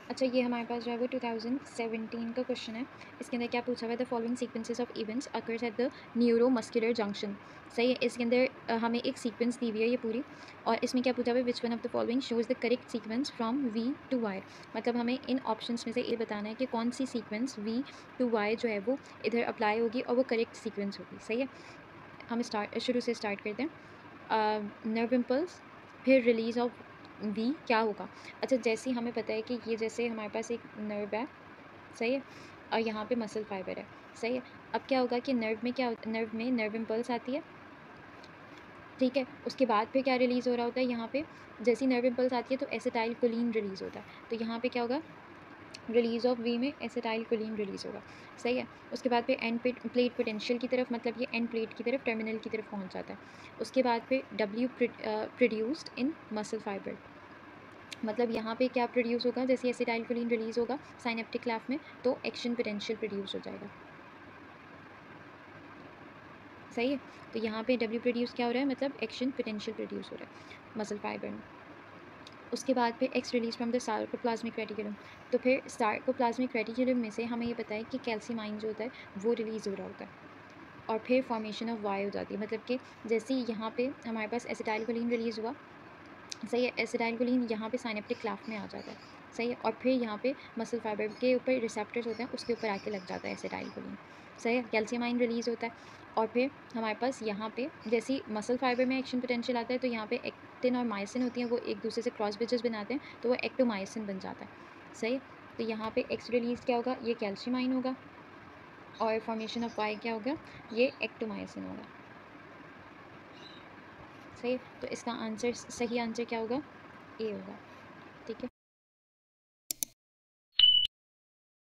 अच्छा, ये हमारे पास जो है वो 2017 का क्वेश्चन है। इसके अंदर क्या पूछा हुआ है, the following sequences of events occurs at the neuromuscular junction. सही है। इसके अंदर हमें एक सीक्वेंस दी हुई है ये पूरी, और इसमें क्या पूछा हुआ है, which one of the following shows the correct sequence from V to Y. मतलब हमें इन ऑप्शंस में से ये बताना है कि कौन C sequence we to Y जो है वो इधर अप्लाई होगी और वो करेक्ट सीक्वेंस होगी। सही है। हम शुरू से स्टार्ट करते हैं। नर्व इम्पल्स, फिर रिलीज ऑफ वी क्या होगा। अच्छा, जैसे ही हमें पता है कि ये जैसे हमारे पास एक नर्व है, सही है, और यहाँ पे मसल फाइबर है, सही है। अब क्या होगा कि नर्व में क्या होता है, नर्व में नर्व इम्पल्स आती है, ठीक है। उसके बाद फिर क्या रिलीज़ हो रहा होता है यहाँ पे, जैसी नर्व इम्पल्स आती है तो एसिटाइल कोलिन रिलीज़ होता है। तो यहाँ पे क्या होगा, रिलीज़ ऑफ वी में एसिटाइल कोलिन रिलीज़ होगा, सही है। उसके बाद फिर एंड प्लेट पोटेंशियल की तरफ, मतलब ये एंड प्लेट की तरफ, टर्मिनल की तरफ पहुँच जाता है। उसके बाद फिर W produced in muscle fibre, मतलब यहाँ पे क्या प्रोड्यूस होगा, जैसे एसिटाइल कोलिन रिलीज़ होगा साइनेप्टिक क्लैफ में तो एक्शन पोटेंशियल प्रोड्यूस हो जाएगा, सही है। तो यहाँ पे डब्ल्यू प्रोड्यूस क्या हो रहा है, मतलब एक्शन पोटेंशियल प्रोड्यूस हो रहा है मसल फाइबर में। उसके बाद फिर x release from the sarcoplasmic reticulum. तो फिर सार्कोप्लाज्मिक रेटिकुलम में से हमें ये पता है कि कैल्शियम आयन जो होता है वो रिलीज़ हो रहा होता है, और फिर फॉर्मेशन ऑफ वाई हो जाती है। मतलब कि जैसे ही यहाँ पे हमारे पास एसिटाइल कोलिन रिलीज़ हुआ, सही है, एसिटाइल कोलिन यहाँ पे साइनेप्टिक क्लैफ्ट में आ जाता है, सही है, और फिर यहाँ पे मसल फाइबर के ऊपर रिसेप्टर्स होते हैं, उसके ऊपर आके लग जाता है एसिटाइल कोलिन, सही है। कैल्शियम आयन रिलीज़ होता है, और फिर हमारे पास यहाँ पे जैसे ही मसल फाइबर में एक्शन पोटेंशियल आता है तो यहाँ पे एक्टिन और मायोसिन होती हैं, वो एक दूसरे से क्रॉस ब्रिजेस बनाते हैं तो वो एक्टोमायोसिन बन जाता है, सही है। तो यहाँ पे एक्स रिलीज क्या होगा, ये कैल्शियम आयन होगा, और फॉर्मेशन ऑफ वाई क्या होगा, ये एक्टोमायोसिन होगा, सही है। तो इसका आंसर, सही आंसर क्या होगा, ए होगा।